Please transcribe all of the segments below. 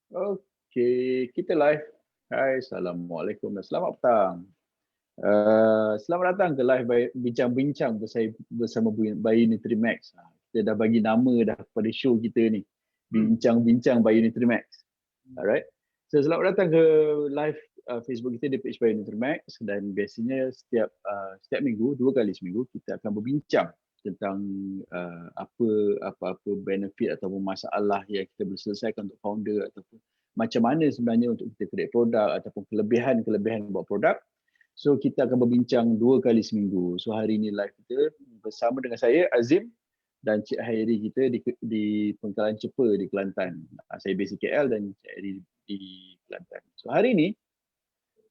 Okey, kita live. Hai, Assalamualaikum dan selamat petang. Selamat datang ke live bincang-bincang bersama Bayu Nutrimax. Kita dah bagi nama dah kepada show kita ni. Bincang-bincang Bayu Nutrimax. Alright. So selamat datang ke live Facebook kita di page Bayu Nutrimax, dan biasanya setiap minggu, 2 kali seminggu kita akan berbincang tentang apa-apa benefit ataupun masalah yang kita boleh selesaikan untuk founder, ataupun macam mana sebenarnya untuk kita create produk ataupun kelebihan-kelebihan buat produk. So kita akan berbincang 2 kali seminggu. So hari ini live kita bersama dengan saya Azim dan Cik Hairi kita di Pengkalan Cepa di Kelantan. Saya base KL dan Cik Hairi di Kelantan. So hari ini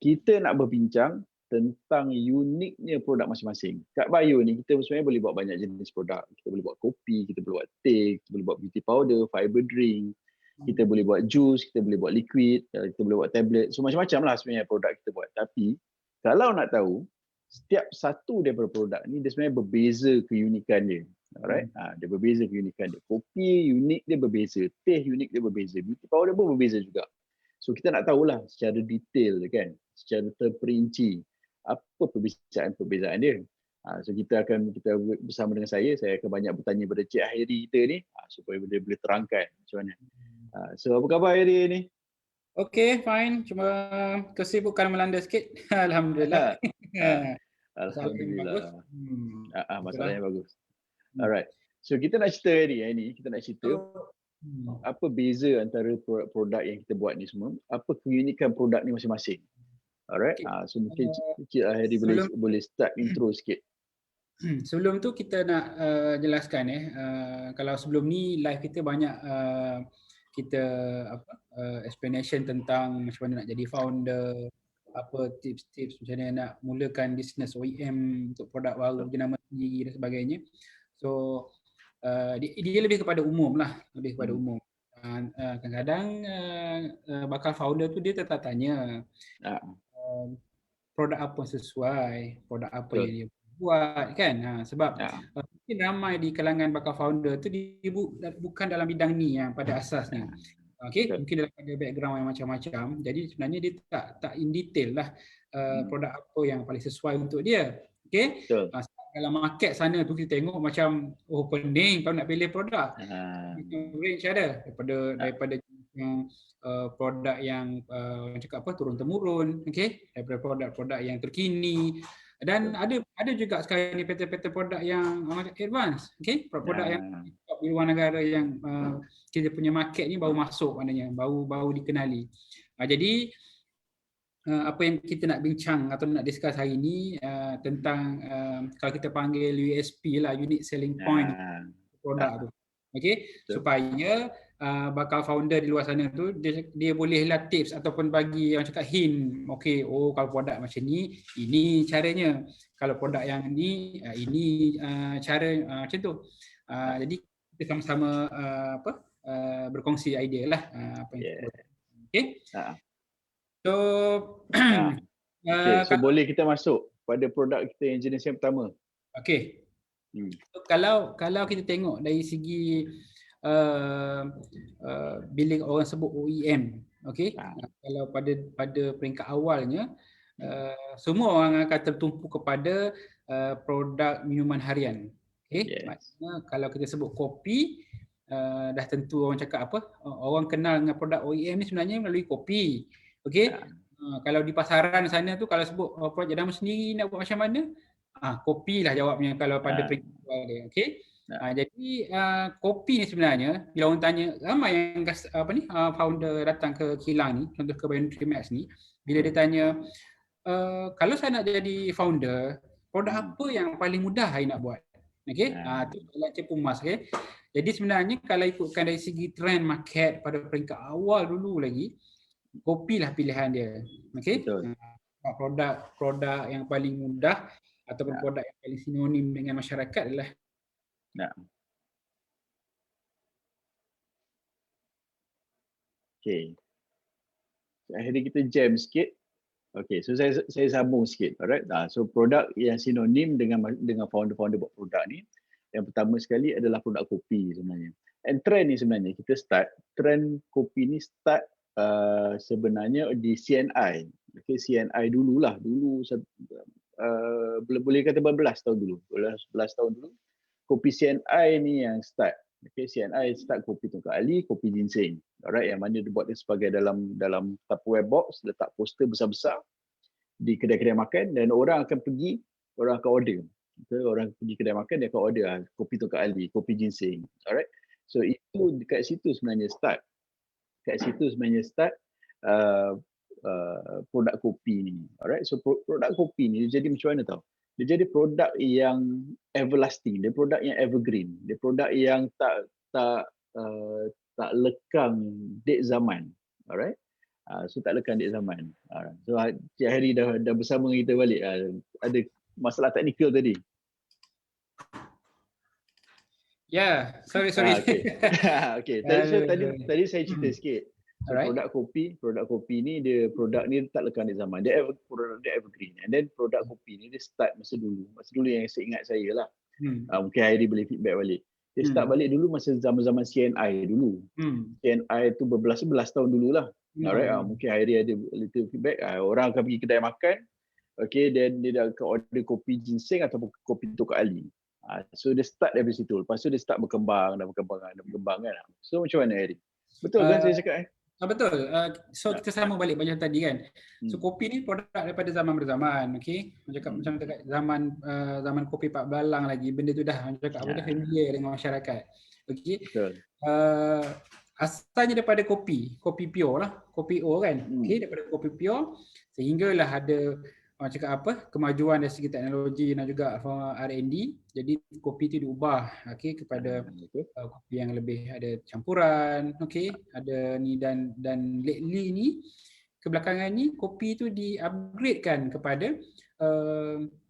kita nak berbincang tentang uniknya produk masing-masing. Kat Bayu ni kita sebenarnya boleh buat banyak jenis produk. Kita boleh buat kopi, kita boleh buat teh, kita boleh buat beauty powder, fiber drink, kita boleh buat jus, kita boleh buat liquid, kita boleh buat tablet. So macam-macam lah sebenarnya produk kita buat. Tapi kalau nak tahu, setiap satu daripada produk ni dia sebenarnya berbeza keunikan dia. Alright? Dia berbeza keunikan dia. Kopi unik dia berbeza, teh unik dia berbeza, beauty powder pun berbeza juga. So kita nak tahulah secara detail kan, secara terperinci apa perbezaan dia. So kita bersama dengan saya akan banyak bertanya kepada Cik Hairi kita ni supaya dia boleh terangkan macam mana. So apa khabar Hairi ni? Okay, fine. Cuma kesibukan melanda sikit. Alhamdulillah. Alhamdulillah. Masalah yang bagus. Alright. So kita nak cerita hari ni, apa beza antara produk yang kita buat ni semua, apa keunikan produk ni masing-masing. Alright. So mungkin Cik Hairi boleh start intro sikit. Sebelum tu kita nak jelaskan kalau sebelum ni live kita banyak kita explanation tentang macam mana nak jadi founder, apa tips-tips macam mana nak mulakan bisnes OEM untuk produk baru jenama sendiri dan sebagainya. So dia lebih kepada umum lah, lebih kepada umum. Kadang-kadang bakal founder tu dia tertanya produk apa sesuai, produk apa yang dia buat kan. Sebab mungkin ramai di kalangan bakal founder tu dia bukan dalam bidang ni yang pada asasnya. Okay, mungkin dalam background yang macam-macam. Jadi sebenarnya dia tak in detail lah produk apa yang paling sesuai untuk dia. Okay, dalam market sana tu kita tengok macam pening kalau nak pilih produk. Range ada daripada yang produk yang cakap apa turun-temurun, okey, daripada produk-produk yang terkini, dan ada juga sekarang ni pattern produk yang advance, okey, produk yang di luar negara yang kita punya market ni baru masuk, maknanya baru dikenali. Jadi apa yang kita nak bincang atau nak discuss hari ni tentang kalau kita panggil USP lah, unique selling point produk tu. Okey, supaya bakal founder di luar sana tu dia bolehlah tips ataupun bagi yang cakap hint, okey, kalau produk macam ni ini caranya, kalau produk yang ni ini cara macam tu. Jadi kita sama-sama berkongsi idea lah apa yang kita buat. Okey. So so boleh kita masuk pada produk kita yang jenis yang pertama. Okey. So, kalau kita tengok dari segi bila orang sebut OEM, okey, kalau pada peringkat awalnya semua orang akan tertumpu kepada produk minuman harian. Okey, maksudnya kalau kita sebut kopi, dah tentu orang cakap apa, orang kenal dengan produk OEM ni sebenarnya melalui kopi. Okey, kalau di pasaran sana tu kalau sebut produk jenama sendiri nak buat macam mana, kopi lah jawabnya kalau pada peringkat awal dia. Okey. Jadi kopi ni sebenarnya bila orang tanya, ramai yang founder datang ke kilang ni, contoh ke Bayu Nutrimax ni, bila dia tanya kalau saya nak jadi founder, produk apa yang paling mudah saya nak buat? Okey, tu soalan Cepu Mas. Okey. Jadi sebenarnya kalau ikutkan dari segi trend market pada peringkat awal dulu lagi, kopi lah pilihan dia. Okey. Produk yang paling mudah ataupun produk yang paling sinonim dengan masyarakat adalah Okay. Akhirnya kita jam sikit. Okay, so saya sambung sikit. Alright. So produk yang sinonim dengan founder-founder buat produk ni, yang pertama sekali adalah produk kopi sebenarnya. And trend ni sebenarnya trend kopi ni start sebenarnya di CNI. Okay, CNI dulu boleh kata berbelas tahun dulu. 11 tahun dulu. Kopi CNI ni yang start. Okay, CNI start kopi Tungku Ali, kopi ginseng. Alright, yang mana dia buat dia sebagai dalam Tupperware box, letak poster besar-besar di kedai-kedai makan dan orang akan order. Okay, orang pergi kedai makan dia akan order kopi Tungku Ali, kopi ginseng. Alright. So itu dekat situ sebenarnya start. Produk kopi ni. Alright. So produk kopi ni dia jadi macam mana tau? Dia jadi produk yang everlasting, dia produk yang evergreen, dia produk yang tak lekang date zaman. Alright. So tak lekang date zaman. So Cik Hari dah bersama kita balik. Ada masalah teknikal tadi. Ya, sorry. Okay. Tadi saya cerita sikit. So, produk kopi ni dia tak lekang di zaman. Dia evergreen. And then produk kopi ni dia start masa dulu yang saya ingat saya lah. Mungkin Hairi boleh feedback balik. Dia start balik dulu masa zaman-zaman CNI dulu. CNI tu berbelas-belas tahun dulu lah. Alright, mungkin Hairi ada little feedback. Orang akan pergi kedai makan. Okay, then dia akan order kopi ginseng ataupun kopi Tungku Ali. So dia start dari situ. Lepas tu dia start berkembang kan. So macam mana Hairi? Betul kan saya cakap? Betul. So kita sama balik macam tadi kan. So kopi ni produk daripada zaman berzaman, okey. Macam dekat zaman kopi Pak Belalang lagi, benda tu dah familiar dengan masyarakat. Okey. Betul. Asalnya daripada kopi pure lah, kopi O kan. Okey, daripada kopi pure sehinggalah ada kemajuan dari segi teknologi dan juga R&D. Jadi kopi tu diubah kepada kopi yang lebih ada campuran, ada ni dan lately ni kebelakangan ni kopi tu di-upgradekan kepada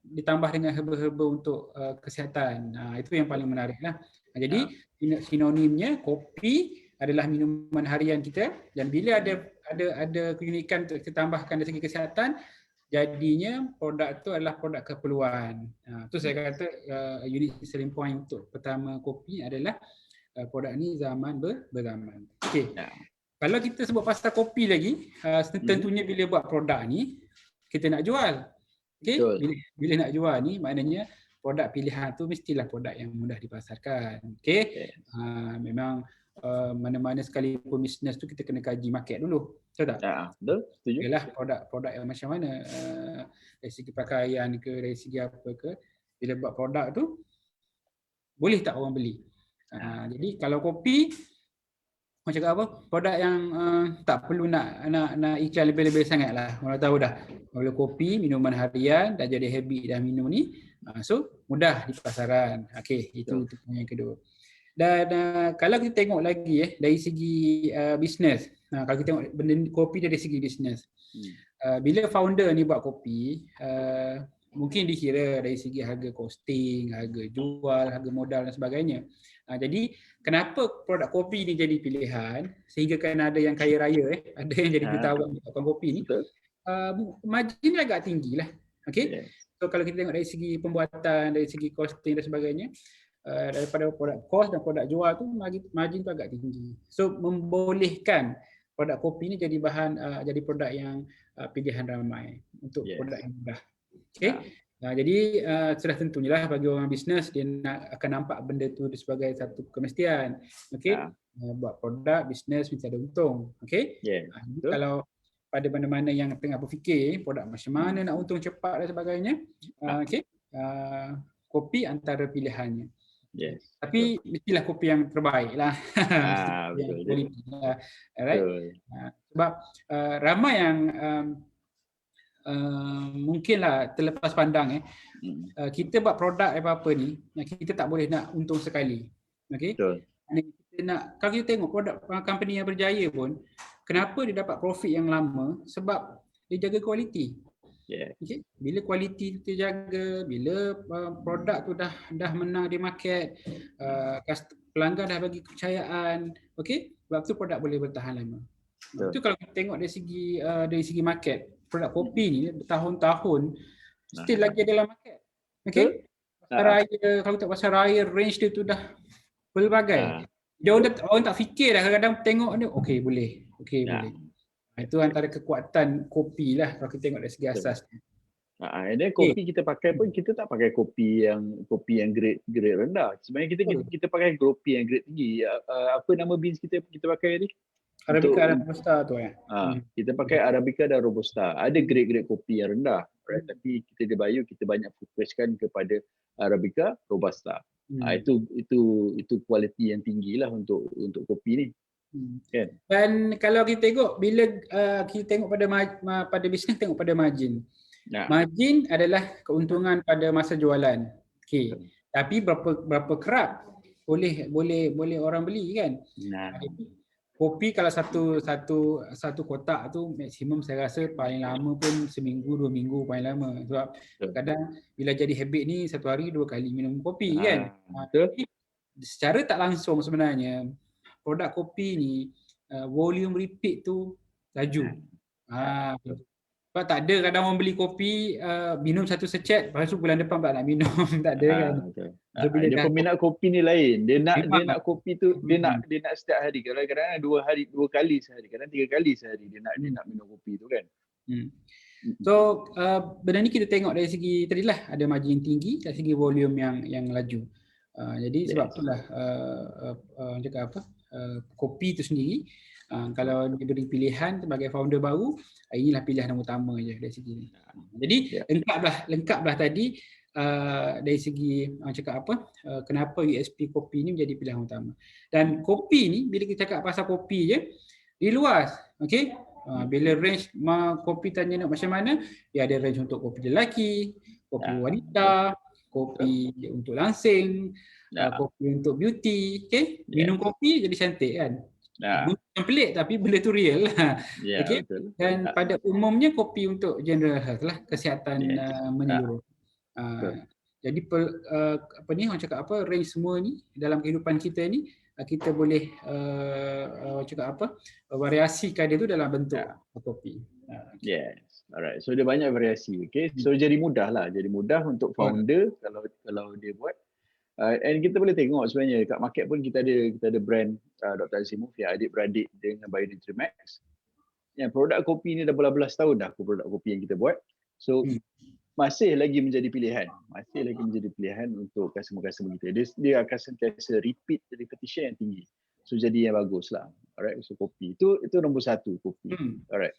ditambah dengan herba-herba untuk kesihatan. Itu yang paling menarik lah. Jadi sinonimnya kopi adalah minuman harian kita, dan bila ada keunikan untuk ditambahkan dari segi kesihatan, jadinya produk tu adalah produk keperluan. Tu saya kata unique selling point untuk pertama kopi adalah produk ni zaman berzaman. Okey. Kalau kita sebut pasal kopi lagi, tentunya bila buat produk ni kita nak jual. Okey. Bila nak jual ni maknanya produk pilihan tu mestilah produk yang mudah dipasarkan. Okey. Memang mana-mana sekalipun bisnes tu kita kena kaji market dulu. Betul tak? Betul, setuju. Yalah, produk yang macam mana, dari segi pakaian ke, dari segi apa ke, bila buat produk tu boleh tak orang beli. Jadi kalau kopi macam apa, produk yang tak perlu nak iklan lebih-lebih sangat lah. Orang tahu dah kalau kopi minuman harian dah jadi habit dah minum ni, so mudah di pasaran. Okey, itu yang kedua. Dan kalau kita tengok lagi dari segi bisnes, kalau kita tengok benda kopi dari segi bisnes, bila founder ni buat kopi, mungkin dikira dari segi harga costing, harga jual, harga modal dan sebagainya. Jadi kenapa produk kopi ni jadi pilihan, sehingga kan ada yang kaya raya, ada yang jadi jutawan buatkan kopi ni, margin dia agak tinggi lah. Okay? So kalau kita tengok dari segi pembuatan, dari segi costing dan sebagainya, daripada produk cost dan produk jual tu margin tu agak tinggi. So membolehkan produk kopi ni jadi jadi produk yang pilihan ramai untuk produk yang mudah. Okey. Jadi sudah tentunya lah bagi orang bisnes dia akan nampak benda tu sebagai satu kemestian. Okey. Buat produk bisnes mesti ada untung. Okey. Kalau pada mana-mana yang tengah berfikir produk macam mana nak untung cepat dan sebagainya, okey. Kopi antara pilihannya. Tapi mestilah kopi yang terbaik lah. Betul. Alright. Sebab ramai yang mungkinlah terlepas pandang kita buat produk apa-apa ni, kita tak boleh nak untung sekali. Okey. Kalau kita tengok produk company yang berjaya pun, kenapa dia dapat profit yang lama? Sebab dia jaga kualiti. Okay. Bila kualiti tu terjaga, bila produk tu dah menang di market, pelanggan dah bagi kepercayaan, okey, sebab tu produk boleh bertahan lama. Itu kalau kita tengok dari segi market, produk kopi ni bertahun-tahun still lagi dalam market. Okey. Pasar raya, kalau tak pasar raya, range dia tu dah pelbagai. Dia orang tak fikir dah, kadang-kadang tengok ni okey boleh. Okey boleh. Itu antara kekuatan kopi lah kalau kita tengok dari segi asas. And then kopi kita pakai pun kita tak pakai kopi yang grade rendah. Sebenarnya kita pakai kopi yang grade tinggi. Apa nama beans kita pakai ni? Arabica dan Robusta tu ya. Kita pakai Arabica dan Robusta. Ada grade-grade kopi yang rendah, right? Tapi kita di Bayu kita banyak fokuskan kepada Arabica, Robusta. Itu kualiti yang tinggilah untuk kopi ni. Kan? Dan kalau kita tengok bila kita tengok pada bisnes, tengok pada margin. Margin adalah keuntungan pada masa jualan. Okey. Tapi berapa kerap boleh orang beli kan? Kopi kalau satu kotak tu maksimum saya rasa paling lama pun seminggu 2 minggu paling lama. Sebab kadang bila jadi habit ni satu hari 2 kali minum kopi kan. Tapi secara tak langsung sebenarnya produk kopi ni volume repeat tu laju. Sebab tak ada kadang orang beli kopi minum satu secet lepas tu bulan depan tak nak minum. Tak ada kan. Dia peminat kopi ni lain. Dia nak kopi tu dia nak setiap hari. Kadang-kadang 2 kali sehari, kadang 3 kali sehari dia nak minum kopi tu kan. So benda ni kita tengok dari segi tadilah ada margin tinggi, dari segi volume yang laju. Jadi sebab itulah cakap apa? Kopi tu sendiri kalau diberi pilihan sebagai founder baru, inilah pilihan yang utama je dari segi ni. Jadi lengkaplah tadi dari segi cakap apa, kenapa USP kopi ni menjadi pilihan utama. Dan kopi ni bila kita cakap pasal kopi je, dia luas. Okey? Bila range kopi tanya nak macam mana, dia ada range untuk kopi lelaki, kopi wanita, kopi untuk langsing, kopi untuk beauty. Okey? Minum kopi jadi cantik kan. Bukan pelik tapi benda tu real lah. Okay? Dan pada umumnya kopi untuk general health lah, kesihatan menyeluruh. Jadi apa ni orang cakap apa, range semua ni dalam kehidupan kita ni kita boleh cakap apa, variasikan dia tu dalam bentuk kopi. Yes. Alright. So dia banyak variasi. Okay. So jadi mudah untuk founder kalau dia buat. And kita boleh tengok sebenarnya dekat market pun kita ada brand Dr. Azimov yang adik-beradik dengan BioNutriMax. Yang produk kopi ni dah belas-belas tahun dah produk kopi yang kita buat. So masih lagi menjadi pilihan. Untuk customer-customer kita. Dia akan sentiasa repetition yang tinggi. So jadi yang bagus lah. Alright, so kopi. Itu nombor 1 kopi. Alright.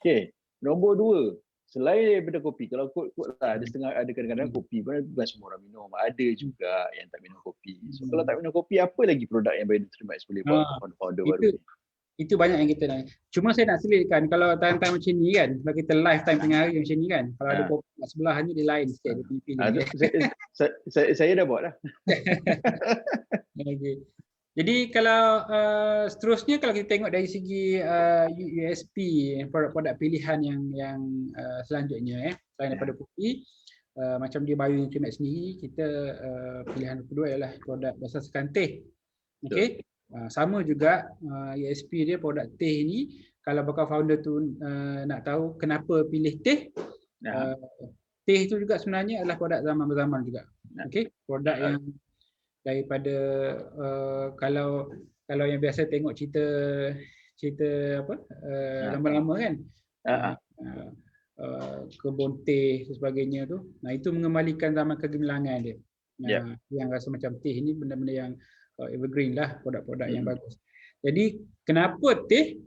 Okay, nombor 2. Selain daripada kopi, kalau kot lah, ada kadang-kadang kopi bukan semua orang minum. Ada juga yang tak minum kopi. So kalau tak minum kopi, apa lagi produk yang BioNutriMax boleh buat founder baru ni? Itu banyak yang kita nak. Cuma saya nak selitkan kalau time-time macam ni kan, kalau kita live time tengah hari macam ni kan, kalau ada kopi kat sebelah ni dia lain sikit, dia pilih. Saya dah buat dah. Okay. Jadi kalau seterusnya kalau kita tengok dari segi USP, produk-produk pilihan yang selanjutnya selain daripada kopi, macam di BioNutriMax sendiri, kita pilihan kedua ialah produk berasaskan teh. Okey. Sama juga USP dia produk teh ni, kalau bakal founder tu nak tahu kenapa pilih teh, teh tu juga sebenarnya adalah produk zaman berzaman juga. Okey, produk yang daripada kalau yang biasa tengok cerita apa lama-lama kan, kebun teh dan sebagainya tu, itu mengembalikan zaman kegemilangan dia. Yang rasa macam teh ni benda-benda yang evergreen lah, produk-produk yang bagus. Jadi kenapa teh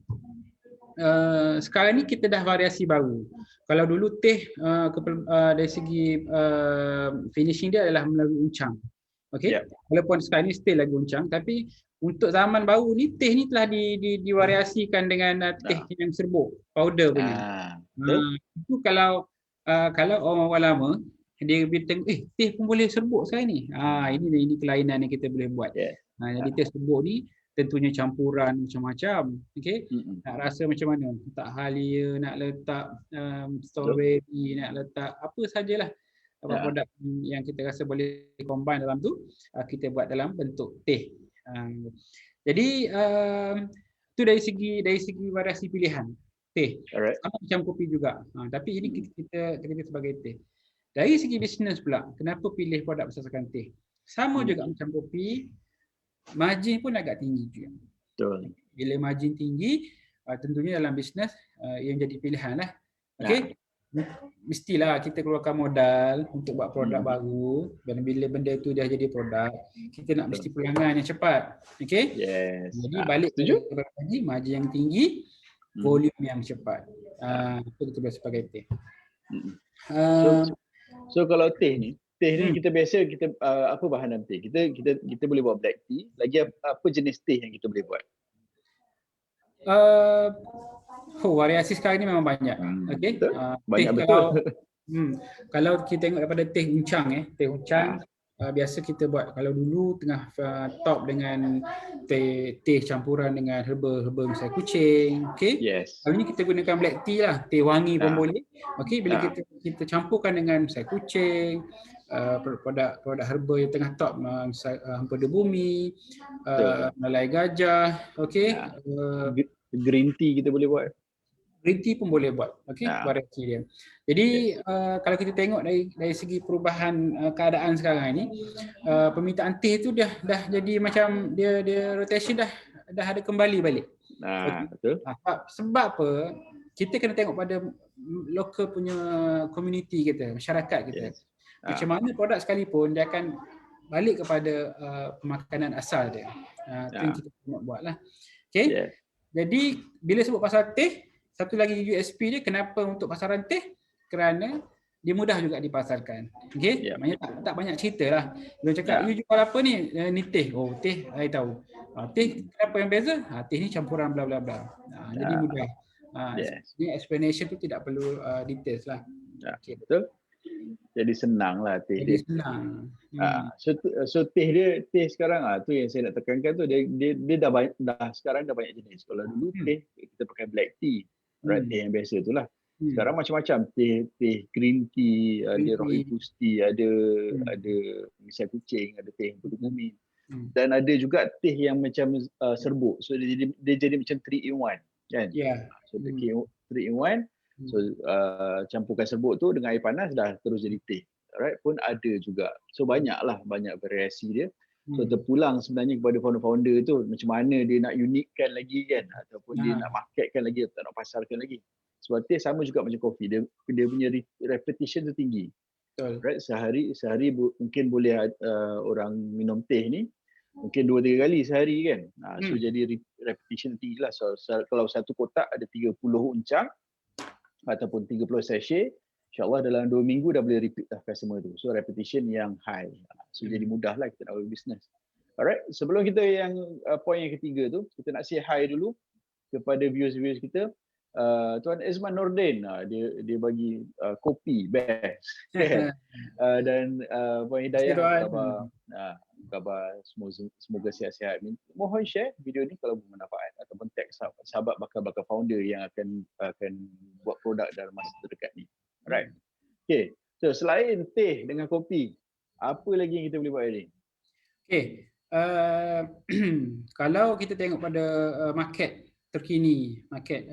sekarang ni kita dah variasi baru. Kalau dulu teh dari segi finishing dia adalah melalui uncang. Okey. Walaupun sekarang ni still lagi uncang, tapi untuk zaman baru ni teh ni telah divariasikan dengan teh yang serbuk, powder punya. Itu kalau orang lama dia tengok teh pun boleh serbuk sekarang ni. Ini kelainan yang kita boleh buat. Jadi teh serbuk ni tentunya campuran macam-macam. Okey. Nak rasa macam mana? Letak halia, nak letak strawberry, nak letak apa sajalah. Produk yang kita rasa boleh combine dalam tu, kita buat dalam bentuk teh. Jadi itu dari segi variasi pilihan teh. Sama macam kopi juga. Tapi ini kita sebagai teh. Dari segi bisnes pula, kenapa pilih produk berasaskan teh? Sama juga macam kopi, margin pun agak tinggi juga. Betul. Bila margin tinggi, tentunya dalam bisnes yang jadi pilihan lah. Okey. Mestilah kita keluarkan modal untuk buat produk baru, dan bila benda tu dah jadi produk, kita nak mesti pulangan yang cepat. Okey? Yes. Jadi balik Setuju? kepada tadi, margin yang tinggi, volume yang cepat. Itu kita sebagai teh. So kalau teh ni kita biasa apa bahan dalam teh? Kita boleh buat black tea. Lagi apa jenis teh yang kita boleh buat? Variasi sekarang ni memang banyak. Okey. Banyak betul. Kalau kita tengok daripada teh uncang teh uncang biasa kita buat, kalau dulu tengah top dengan teh campuran dengan herba misai kucing. Okey. Yes. Kali ni kita gunakan black tea lah, teh wangi pun boleh. Okey, bila kita campurkan dengan misai kucing, produk herba yang tengah top, misal hempedu bumi, melai gajah, okey. Green tea kita boleh buat. Green tea pun boleh buat, okey, variasi dia. Jadi kalau kita tengok dari segi perubahan keadaan sekarang ni, permintaan teh tu dah jadi macam dia rotation dah ada kembali balik. Betul. Sebab apa? Kita kena tengok pada local punya community kita, masyarakat kita. Macam mana produk sekalipun dia akan balik kepada pemakanan asal dia. Itu yang kita nak buatlah. Okey. Jadi bila sebut pasal teh, satu lagi USP dia kenapa untuk pasaran teh, kerana dia mudah juga dipasarkan. Okey? Maknanya tak banyak ceritalah. Dia cakap, "You jual apa ni?" Ni teh. Oh, teh saya tahu. Teh kenapa yang beza? Teh ni campuran bla bla bla. Jadi mudah. Ni explanation tu tidak perlu details lah. Okay. Betul. Jadi senang lah teh dia. Jadi senang. So teh sekarang tu yang saya nak tekankan tu, dia dah sekarang dah banyak jenis. Kalau dulu teh kita pakai black tea, teh yang biasa tu lah. Sekarang macam-macam teh green tea, ada rooibos tea, ada misai kucing, ada teh hempedu bumi. Dan ada juga teh yang macam serbuk. So dia jadi macam 3 in 1 kan. So 3 in 1. So campurkan serbuk tu dengan air panas dah terus jadi teh. Alright, pun ada juga. So banyak variasi dia. So terpulang sebenarnya kepada founder-founder tu, macam mana dia nak unikkan lagi kan, ataupun dia nak marketkan lagi atau nak pasarkan lagi. Sebab teh sama juga macam kopi, dia punya repetition tu tinggi. Right, sehari mungkin boleh orang minum teh ni mungkin 2-3 kali sehari kan. So jadi repetition tinggi lah. So kalau satu kotak ada 30 uncang ataupun 30 sachet, InsyaAllah dalam 2 minggu dah boleh repeat dah customer tu. So repetition yang high. So jadi mudah lah kita nak buat business. Alright, sebelum kita yang point yang ketiga tu, kita nak say hi dulu kepada viewers kita. Tuan Izman Nordin, dia bagi kopi best. Dan Puan Hidayah khabar semoga sihat-sihat. Mohon share video ni kalau bermanfaat, ataupun tag sahabat bakal founder yang akan buat produk dalam masa terdekat ni. Alright. Okay. So selain teh dengan kopi, apa lagi yang kita boleh buat ni? Okay. Kalau kita tengok pada market terkini, market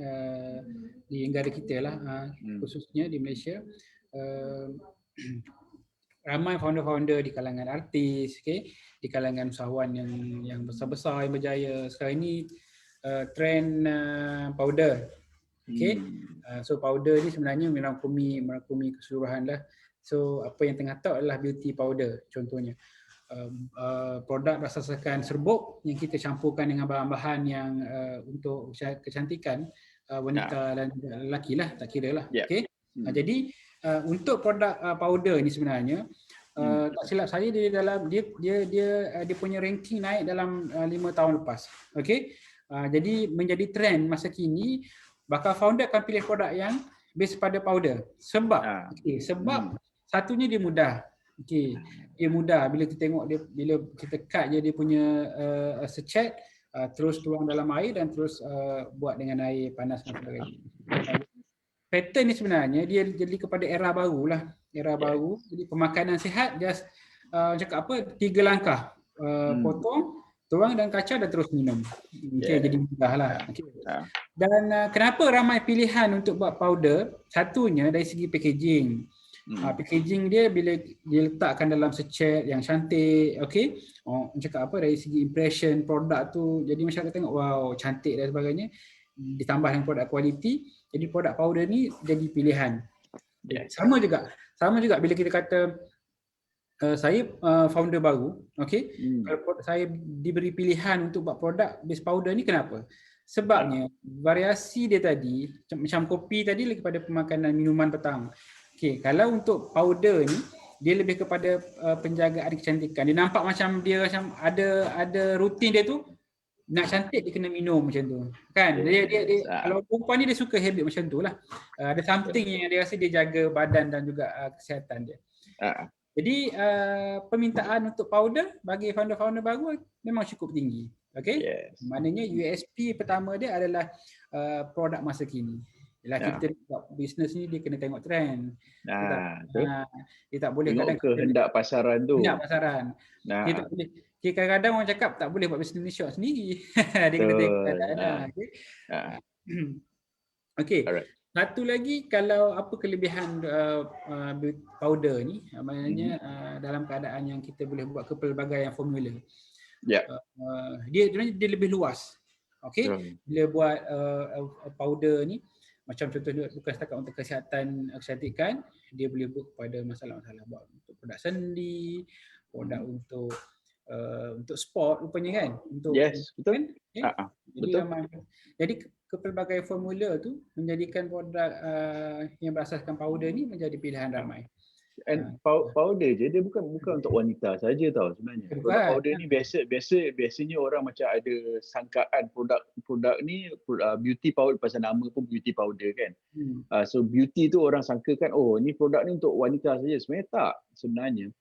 di negara kita lah, khususnya di Malaysia, ramai founder-founder di kalangan artis, di kalangan usahawan yang besar-besar yang berjaya. Sekarang ini trend powder. So powder ni sebenarnya merangkumi keseluruhan lah. So apa yang tengah top adalah beauty powder contohnya. Produk berasaskan serbuk yang kita campurkan dengan bahan-bahan yang untuk kecantikan wanita dan lelaki lah, tak kira lah. Okay? Jadi untuk produk powder ni sebenarnya tak silap saya dia punya ranking naik dalam 5 tahun lepas. Okay? Jadi menjadi trend masa kini, bakal founder akan pilih produk yang base pada powder. Sebab satunya dia mudah. Dia mudah bila kita tengok dia, bila kita cut dia punya secet, terus tuang dalam air dan terus buat dengan air panas dan sebagainya. Pattern ni sebenarnya dia jadi kepada era barulah, baru. Jadi pemakanan sihat just cakap apa, 3 langkah. Potong, tuang dan kacau dan terus minum. Jadi mudahlah. Dan kenapa ramai pilihan untuk buat powder? Satunya dari segi packaging. Packaging dia bila dia letakkan dalam secet yang cantik, cakap apa, dari segi impression produk tu, jadi masyarakat tengok wow cantik dan sebagainya. ditambah dengan produk kualiti, jadi produk powder ni jadi pilihan. Yes. Sama juga bila kita kata saya founder baru, okey. Kalau saya diberi pilihan untuk buat produk base powder ni, kenapa? Sebabnya variasi dia tadi macam kopi tadi lagi pada pemakanan minuman petang. Okey, kalau untuk powder ni dia lebih kepada penjagaan kecantikan. Dia nampak macam dia macam ada rutin dia tu, nak cantik dia kena minum macam tu. Kan? Dia kalau perempuan ni dia suka habit macam tu lah. Ada something yang dia rasa dia jaga badan dan juga kesihatan dia. Jadi permintaan untuk powder bagi founder-founder baru memang cukup tinggi. Okey? Maknanya USP pertama dia adalah produk masa kini. Yalah, kita buat bisnes ni dia kena tengok trend. Dia tak boleh tengok kadang kehendak pasaran tu. Kehendak pasaran. Dia tak boleh. Kadang-kadang orang cakap tak boleh buat bisnes ni short sendiri. Dia kena tengok keadaan. Okey. Satu lagi, kalau apa kelebihan powder ni, maknanya dalam keadaan yang kita boleh buat kepelbagaian formula. Dia lebih luas. Okey. Bila buat powder ni, macam contohnya bukan setakat untuk kesihatan kecantikan, dia boleh buat kepada masalah-masalah buat untuk produk sendi, produk untuk sport rupanya kan, untuk betul. Kan? Jadi kepelbagaian formula tu menjadikan produk yang berasaskan powder ni menjadi pilihan ramai. And powder je dia bukan untuk wanita saja tau sebenarnya. Produk powder ni biasanya orang macam ada sangkaan produk ni beauty powder, pasal nama pun beauty powder kan. So beauty tu orang sangkakan ni produk ni untuk wanita saja. Sebenarnya tak. Sebenarnya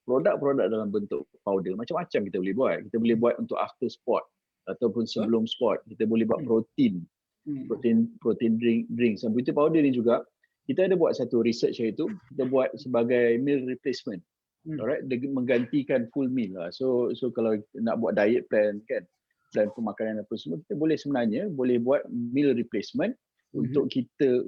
produk-produk dalam bentuk powder macam-macam kita boleh buat. Kita boleh buat untuk after sport ataupun sebelum sport. Kita boleh buat protein drink. So beauty powder ni juga kita ada buat satu research iaitu kita buat sebagai meal replacement. Alright, dia menggantikan full meal lah. So kalau nak buat diet plan kan, plan pemakanan apa semua, kita sebenarnya boleh buat meal replacement untuk kita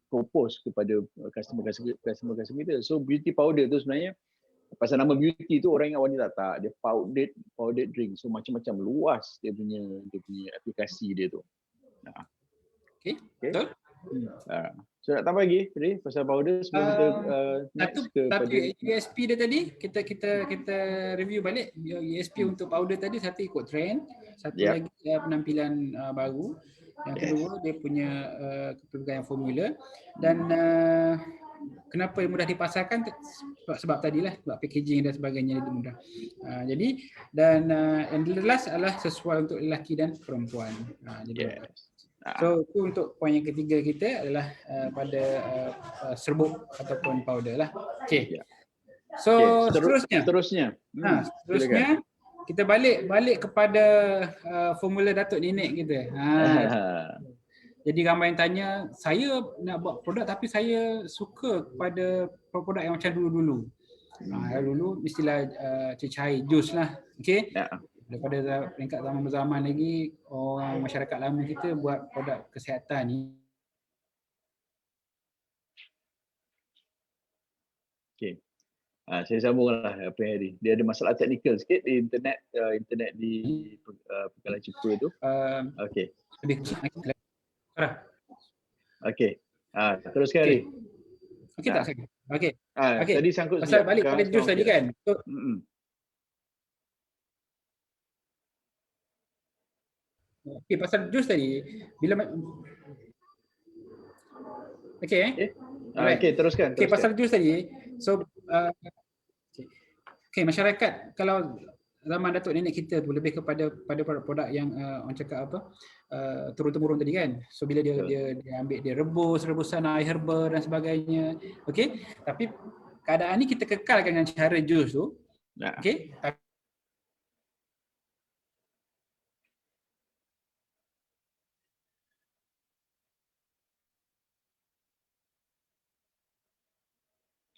propose kepada customer kita. So beauty powder tu sebenarnya pasal nama beauty tu orang ingat wanita, tak, dia powdered drink. So macam-macam luas dia punya aplikasi dia tu. Okay. Betul. So nak tambah lagi tadi pasal powder sebelum kita next kepada USP dia tadi, kita review balik USP untuk powder tadi. Satu, ikut trend. Satu lagi penampilan baru. Yang kedua, dia punya kepelbagaian formula. Dan kenapa mudah dipasarkan? Sebab tadilah, sebab packaging dan sebagainya itu mudah. Jadi dan yang last adalah sesuai untuk lelaki dan perempuan. So itu untuk poin yang ketiga kita adalah pada serbuk ataupun powder lah. Okey. So seterusnya kita balik kepada formula Datuk Nenek kita. Jadi ramai yang tanya, saya nak buat produk tapi saya suka kepada produk yang macam dulu-dulu. Dulu mestilah cecair jus lah. Okey. Daripada peringkat zaman berzaman lagi, orang masyarakat lama kita buat produk kesihatan ni. Okey. Saya sambunglah apa yang tadi. Dia ada masalah teknikal sikit di internet di Pekalan Cepa tu. Okey. Okey. Teruskan Ari. Okey tak saya? Okey. Tadi sangkut pasal balik pada jus tadi kan. So, Okey, pasal jus tadi bila Okey, teruskan. Okey, pasal jus tadi. So masyarakat kalau zaman Datuk Nenek kita tu lebih kepada produk-produk yang orang cakap apa? Turun-temurun tadi kan. So bila dia ambil, dia rebusan air herba dan sebagainya. Okey. Tapi keadaan ni kita kekalkan dengan cara jus tu. Okey.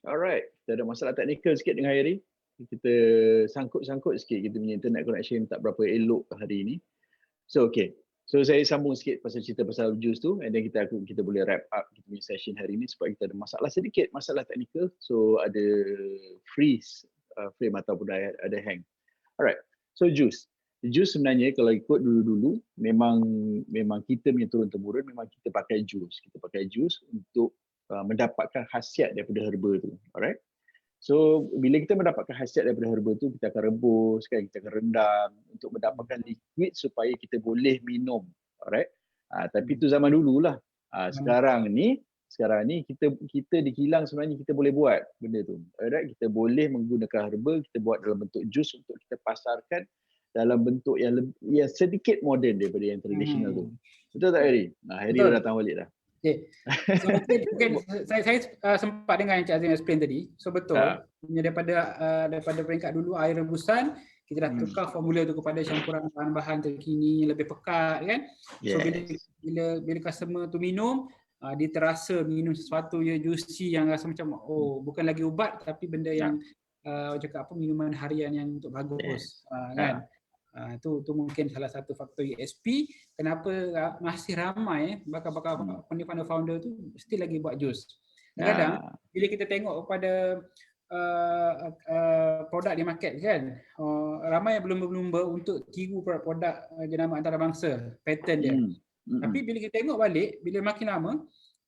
Alright, kita ada masalah teknikal sikit dengan Hairi. Kita sangkut sikit kita punya internet connection tak berapa elok hari ini. So okay. So saya sambung sikit pasal cerita pasal jus tu, and then kita boleh wrap up kita punya session hari ini sebab kita ada masalah teknikal. So ada freeze frame ataupun ada hang. Alright. So jus. Jus sebenarnya kalau ikut dulu-dulu memang kita punya turun-temurun memang kita pakai jus. Kita pakai jus untuk mendapatkan khasiat daripada herba tu. Alright. So bila kita mendapatkan khasiat daripada herba tu, kita akan rebus kan, kita akan rendam untuk mendapatkan liquid supaya kita boleh minum. Alright. Tapi tu zaman dululah. Sekarang ni kita di kilang sebenarnya kita boleh buat benda tu. Alright, kita boleh menggunakan herba, kita buat dalam bentuk jus untuk kita pasarkan dalam bentuk yang sedikit moden daripada yang tradisional tu. Betul tak Harry? Harry dah datang balik dah. Okay. So mungkin saya sempat dengar yang Cik Azim explain tadi. So betul. Daripada peringkat dulu air rebusan, kita dah tukar formula tu kepada campuran bahan-bahan terkini yang lebih pekat kan. So bila customer tu minum, dia terasa minum sesuatu yang juicy yang rasa macam bukan lagi ubat tapi benda yang cakap minuman harian yang untuk bagus kan. Tu mungkin salah satu faktor USP kenapa masih ramai bakal founder tu still lagi buat jus. Kadang-kadang bila kita tengok kepada produk di market kan, ramai yang berlumba-lumba untuk tiru produk jenama antarabangsa, patent dia. Tapi bila kita tengok balik, bila makin lama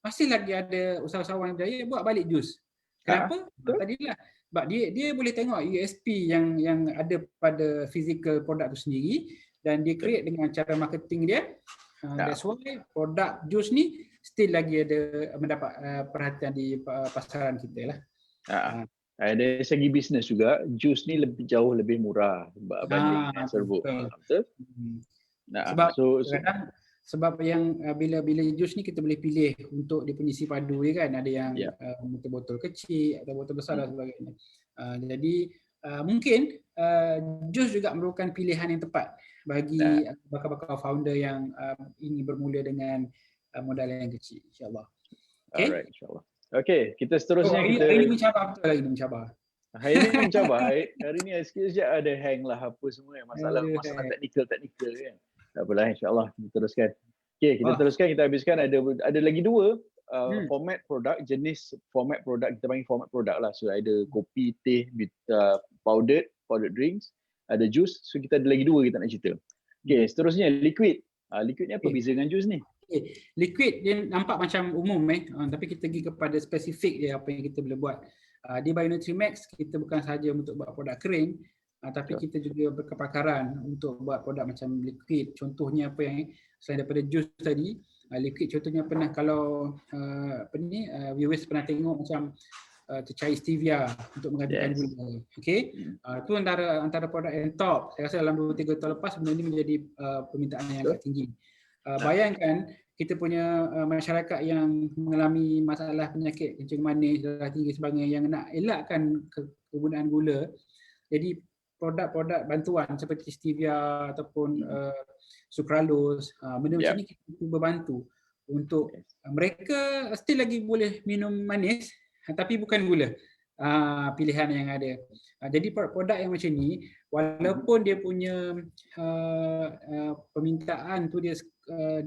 masih lagi ada usahawan yang berjaya buat balik jus. Kenapa? Tadilah sebab dia boleh tengok USP yang ada pada physical produk tu sendiri dan dia create dengan cara marketing dia. That's why produk jus ni still lagi ada mendapat perhatian di pasaran kita lah. Dari segi bisnes juga, jus ni jauh lebih murah berbanding serbuk. Betul? Sebab yang bila jus ni kita boleh pilih untuk dia punya isi padu dia kan, ada yang botol kecil atau botol besar dan sebagainya. Jadi mungkin jus juga merupakan pilihan yang tepat bagi bakal-bakal founder yang ini bermula dengan modal yang kecil, insya-Allah. Okay? Alright, insya-Allah. Okay, kita seterusnya ini mencabar betul lagi mencabar. Hari ni mencabar. Hari ni sikit-sikit ada hang lah apa semua masalah teknikal kan. Tak apalah, insya-Allah kita teruskan. Okay, kita teruskan, kita habiskan ada lagi dua format produk, jenis format produk, kita panggil format produk lah. So ada kopi, teh, powdered drinks, ada jus. So kita ada lagi dua kita nak cerita. Okay, seterusnya liquid. Liquid ni apa beza dengan jus ni? Liquid dia nampak macam umum tapi kita pergi kepada spesifik dia apa yang kita boleh buat. Di BioNutriMax kita bukan sahaja untuk buat produk kering, tapi kita juga berkepakaran untuk buat produk macam liquid. Contohnya apa yang selain daripada jus tadi, liquid contohnya pernah kalau viewers pernah tengok macam tercair stevia untuk menggantikan gula. Okey. Itu antara produk yang top. Saya rasa dalam 2-3 tahun lepas benda ini menjadi permintaan yang agak tinggi. Bayangkan kita punya masyarakat yang mengalami masalah penyakit kencing manis, darah tinggi sebagainya yang nak elakkan kegunaan gula. Jadi produk-produk bantuan seperti stevia ataupun sucralose, benda macam ni kita cuba bantu untuk mereka still lagi boleh minum manis tapi bukan gula. Pilihan yang ada. Jadi produk yang macam ni walaupun dia punya permintaan tu dia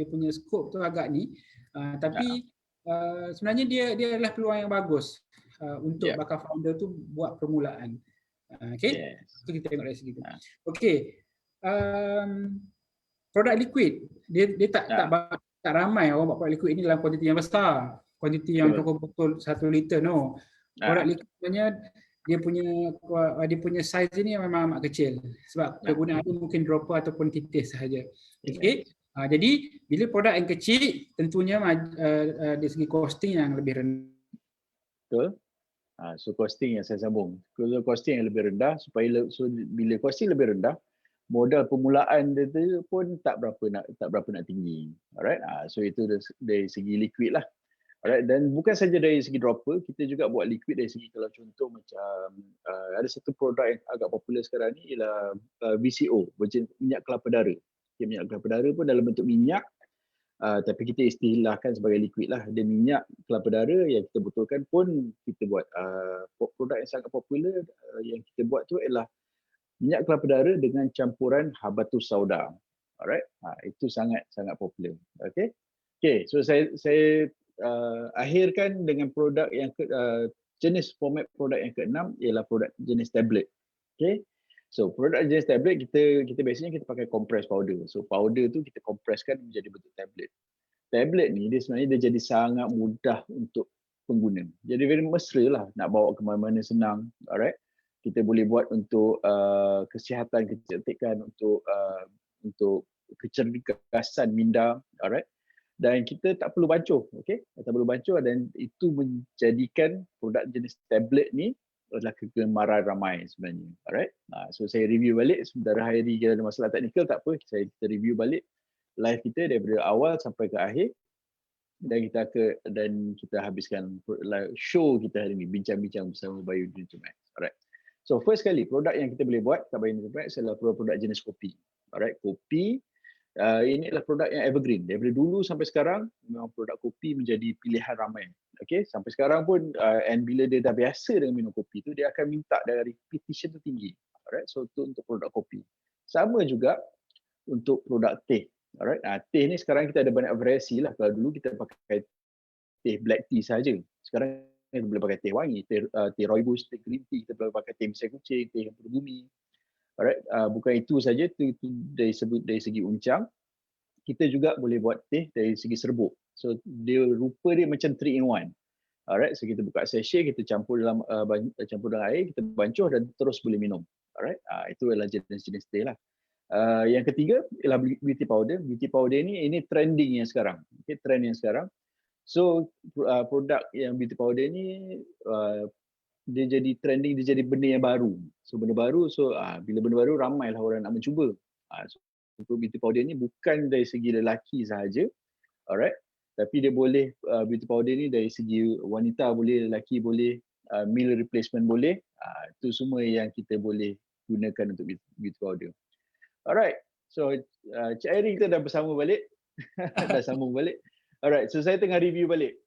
punya skop tu agak ni tapi sebenarnya dia adalah peluang yang bagus untuk bakal founder tu buat permulaan. Okey. Itu kita tengok dari segi tu. Okey. Produk liquid dia tak ramai orang buat produk liquid ni dalam kuantiti yang besar. Kuantiti yang betul-betul 1 liter Produk liquid sebenarnya dia punya saiz ini memang amat kecil sebab kegunaan dia mungkin dropper ataupun titis sahaja. Okey. Jadi bila produk yang kecil tentunya dari segi costing yang lebih rendah. Betul. So costing yang saya sambung. Kalau costing yang lebih rendah bila costing lebih rendah, modal permulaan dia tu pun tak berapa nak tinggi. Alright. So itu dari segi liquid lah. Alright, dan bukan saja dari segi dropper, kita juga buat liquid dari segi kalau contoh macam ada satu produk yang agak popular sekarang ni ialah VCO, minyak kelapa dara. Okay, minyak kelapa dara pun dalam bentuk minyak tapi kita istilahkan sebagai liquid lah. Dia minyak kelapa dara yang kita botolkan pun kita buat. Produk yang sangat popular yang kita buat tu ialah minyak kelapa dara dengan campuran habatus sauda. Alright, itu sangat popular. Okay, so saya akhirkan dengan produk yang jenis format produk yang keenam ialah produk jenis tablet. Okay, So produk jenis tablet kita biasanya kita pakai compress powder. So powder tu kita compresskan menjadi bentuk tablet. Tablet ni dia sebenarnya dia jadi sangat mudah untuk pengguna. Jadi very mesra lah, nak bawa ke mana-mana senang. Alright. Kita boleh buat untuk kesihatan, kecantikan, untuk kecerdasan minda. Alright. Dan kita tak perlu bancuh, okay? Tak perlu bancuh dan itu menjadikan produk jenis tablet ni adalah kegemaran ramai sebenarnya. Alright. So saya review balik, sementara hari kita ada masalah teknikal tak apa, kita review balik live kita daripada awal sampai ke akhir dan kita habiskan show kita hari ini, bincang-bincang bersama Bayu Nutramax. Alright. So first kali produk yang kita boleh buat kat Bayu Nutramax adalah produk jenis kopi. Alright, kopi. Ini adalah produk yang evergreen. Daripada dulu sampai sekarang, memang produk kopi menjadi pilihan ramai. Okay, sampai sekarang pun, and bila dia dah biasa dengan minum kopi tu, dia akan minta dari repetition tu tinggi. Alright, so itu untuk produk kopi. Sama juga untuk produk teh. Alright, teh ni sekarang kita ada banyak variasi lah. Kalau dulu kita pakai teh black tea saja. Sekarang kita boleh pakai teh wangi, teh rooibos, teh green tea, kita boleh pakai teh mesin kucing, teh yang berbumi. Alright, bukan itu saja, itu dari segi uncang. Kita juga boleh buat teh dari segi serbuk. So rupa dia macam 3 in 1. Alright, so kita buka sachet, kita campur dalam air, kita bancuh dan terus boleh minum. Alright, itu adalah jenis-jenis teh lah. Yang ketiga ialah beauty powder. Beauty powder ini trending yang sekarang. Okay, trend yang sekarang. So produk yang beauty powder ni dia jadi trending, dia jadi benda yang baru. So benda baru, bila benda baru ramailah orang nak mencuba. So beauty powder ni bukan dari segi lelaki sahaja, alright, tapi dia boleh beauty powder ni dari segi wanita boleh, lelaki boleh, meal replacement boleh. Itu semua yang kita boleh gunakan untuk beauty powder. Alright, so Cik Airi kita dah bersama balik. Dah sambung balik. Alright, so saya tengah review balik.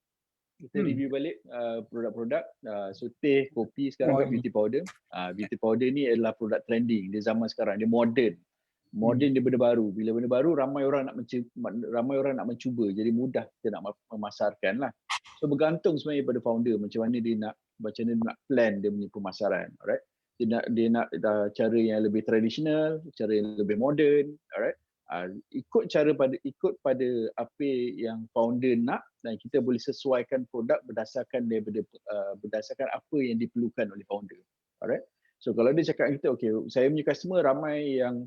Kita review balik produk-produk. So teh, kopi, sekarang beauty powder. Beauty powder ni adalah produk trending dia zaman sekarang. Dia modern. Modern dia benda baru. Bila benda baru ramai orang nak mencuba. Jadi mudah kita nak memasarkan lah. So bergantung sebenarnya pada founder macam mana dia nak plan dia punya pemasaran. Alright. Dia nak cara yang lebih tradisional, cara yang lebih moden. Alright. Ikut pada apa yang founder nak dan kita boleh sesuaikan produk berdasarkan apa yang diperlukan oleh founder. Alright. So kalau dia cakap kita, okay, saya punya customer ramai yang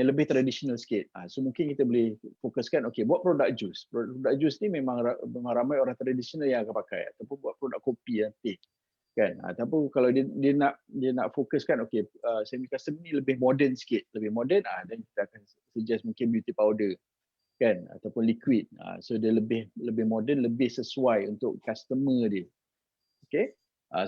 lebih tradisional sikit. So mungkin kita boleh fokuskan, okay, buat produk jus. Produk jus ni memang ramai orang tradisional yang akan pakai, ataupun buat produk kopi dan teh. Kan? Ataupun kalau dia nak fokuskan, okay, saya punya customer ni lebih moden sikit, lebih moden, dan kita akan suggest mungkin beauty powder, kan, ataupun liquid. So dia lebih moden, lebih sesuai untuk customer dia. Okay?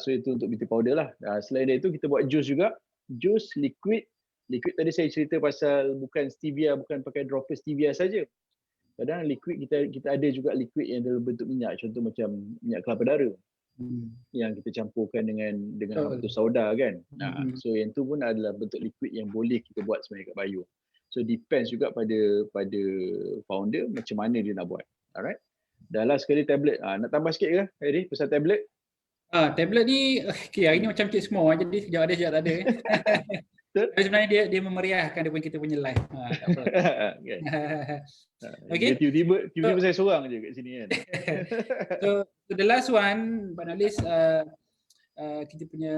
So itu untuk beauty powder lah. Selain dari itu kita buat jus juga. Jus, liquid tadi saya cerita pasal bukan stevia, bukan pakai dropper stevia saja. Kadang liquid kita ada juga liquid yang dalam bentuk minyak, contoh macam minyak kelapa dara. Yang kita campurkan dengan hapus sauda kan. So yang tu pun adalah bentuk liquid yang boleh kita buat sebenarnya kat Bayu. So depends juga pada founder macam mana dia nak buat. Alright. Dah last sekali tablet. Nak tambah sikit ke Harry pasal tablet? Tablet ni hari ni macam cik semua, jadi sekejap ada sekejap tak ada. Tapi sebenarnya dia memeriahkan kita punya live. Tak apa. Okay. Tiba-tiba saya seorang je kat sini kan. So the last one, Banalis, kita punya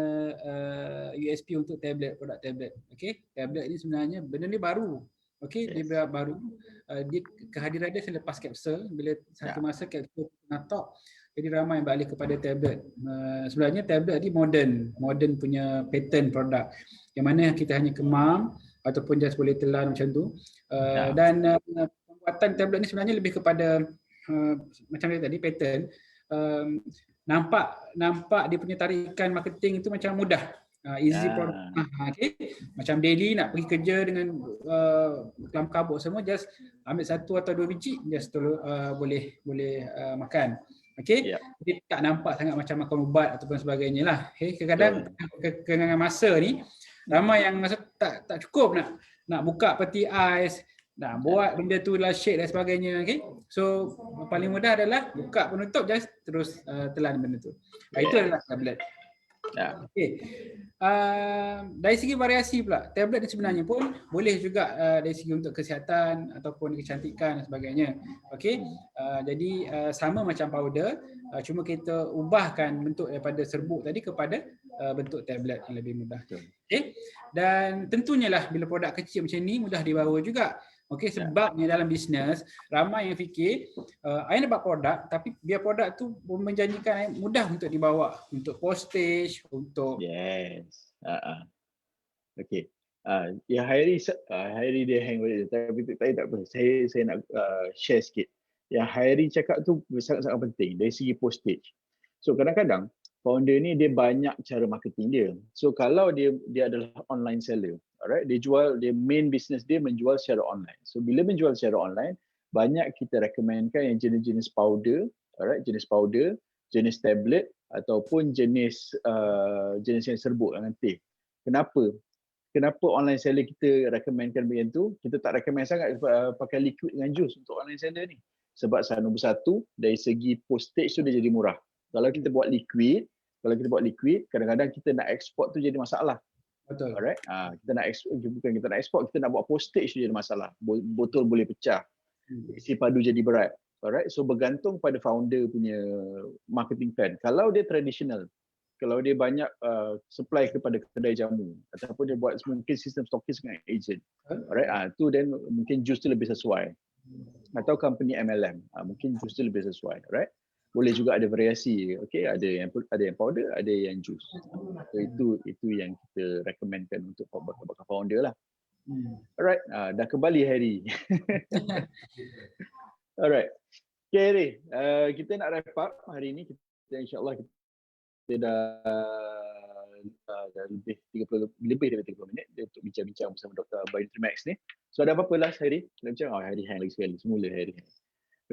USP untuk produk tablet. Okay, tablet ni sebenarnya benda ni baru. Okay, yes. Dia baru. Dia kehadiran dia selepas kapsul. Bila satu masa kapsul nak jadi ramai yang beralih kepada tablet. Sebenarnya tablet ni modern punya pattern produk. Yang mana kita hanya kemam ataupun just boleh telan macam tu. Dan pembuatan tablet ni sebenarnya lebih kepada macam tadi pattern. Nampak dia punya tarikan marketing itu macam mudah. Easy product. Okay. Macam daily nak pergi kerja dengan dalam kabut semua, just ambil 1 atau 2 biji just boleh makan. Okay, dia tak nampak sangat macam makan ubat ataupun sebagainya lah. Okay, kadang-kadang kekangan masa ni ramai yang masa tak cukup nak buka peti ais, nak buat benda tu lah shake dan sebagainya. Okay, so paling mudah adalah buka penutup just terus telan benda tu. Itu adalah tablet. Okey. Dari segi variasi pula, tablet ni sebenarnya pun boleh juga dari segi untuk kesihatan ataupun kecantikan dan sebagainya. Okey. Jadi sama macam powder, cuma kita ubahkan bentuk daripada serbuk tadi kepada bentuk tablet yang lebih mudah. Okey. Dan tentunya lah bila produk kecil macam ni mudah dibawa juga. Okey, sebabnya dalam bisnes ramai yang fikir I nak buat produk tapi biar produk tu menjanjikan mudah untuk dibawa, untuk postage, untuk Okey. Ya Hairi dia hang balik tapi tak apa. Saya nak share sikit. Yang Hairi cakap tu sangat-sangat penting dari segi postage. So kadang-kadang founder ni dia banyak cara marketing dia. So kalau dia adalah online seller, alright, dia main business dia menjual secara online. So bila menjual secara online, banyak kita recommendkan yang jenis-jenis powder, alright, jenis powder, jenis tablet ataupun jenis jenis yang serbuk dengan teh. Kenapa? Kenapa online seller kita recommendkan macam tu? Kita tak recommend sangat pakai liquid dengan jus untuk online seller ni. Sebab nombor satu, dari segi postage tu dia jadi murah. Kalau kita buat liquid, kadang-kadang kita nak export tu jadi masalah. betul. Alright? Kita nak bukan kita nak export, kita nak buat postage tu jadi masalah. Botol boleh pecah. Isi padu jadi berat. Alright? So bergantung pada founder punya marketing plan. Kalau dia traditional, kalau dia banyak supply kepada kedai jamu ataupun dia buat mungkin sistem stokis dengan agent. Alright? Tu then mungkin jus tu lebih sesuai. Atau company MLM, mungkin jus tu lebih sesuai. Alright? Boleh juga ada variasi. Okay? Ada yang powder, ada yang jus. So itu yang kita recommendkan untuk bakal founder lah. Alright, dah kembali Harry. Alright. Okay Harry, kita nak wrap up hari ni. Kita insyaAllah kita dah lebih dari 30 minit untuk bincang-bincang bersama Dr. Bionutrimax ni. So ada apa-apa last Harry? Kita bincang, Harry hang lagi sekali. Semula Harry hang.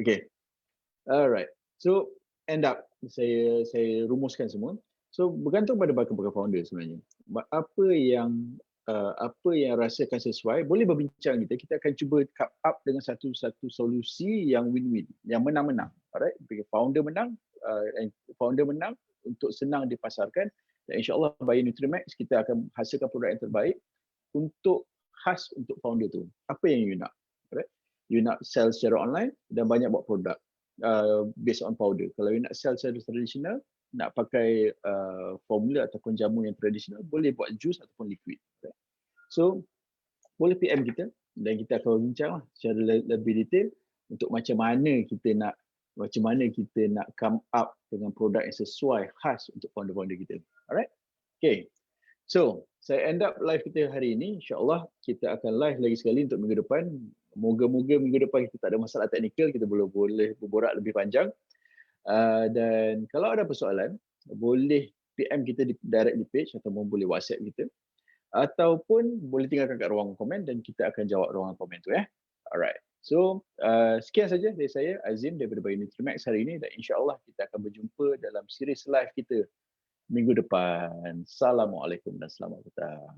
Okay. Alright. So end up, saya rumuskan semua. So bergantung pada bakal founder sebenarnya. Apa yang rasakan sesuai, boleh berbincang kita akan cuba come up dengan satu solusi yang win-win, yang menang-menang. Alright, founder menang untuk senang dipasarkan, dan insyaAllah Bionutrimax kita akan hasilkan produk yang terbaik untuk khas untuk founder tu. Apa yang you nak? Alright, you nak sell secara online dan banyak buat produk based on powder. Kalau you nak sell secara tradisional, nak pakai formula ataupun jamu yang tradisional, boleh buat jus ataupun liquid. Okay. So boleh PM kita dan kita akan bincang secara lebih detail untuk macam mana kita nak come up dengan produk yang sesuai khas untuk founder-founder kita. Alright? Okay. So, saya end up live kita hari ini. InsyaAllah kita akan live lagi sekali untuk minggu depan. Moga-moga minggu depan kita tak ada masalah teknikal, kita boleh berborak lebih panjang. Dan kalau ada persoalan, boleh PM kita di direct di page ataupun boleh WhatsApp kita. Ataupun boleh tinggalkan kat ruang komen dan kita akan jawab ruangan komen tu. Alright. So, sekian saja dari saya, Azim daripada Bionutrimax hari ini, dan insyaAllah kita akan berjumpa dalam series live kita minggu depan. Assalamualaikum dan selamat datang.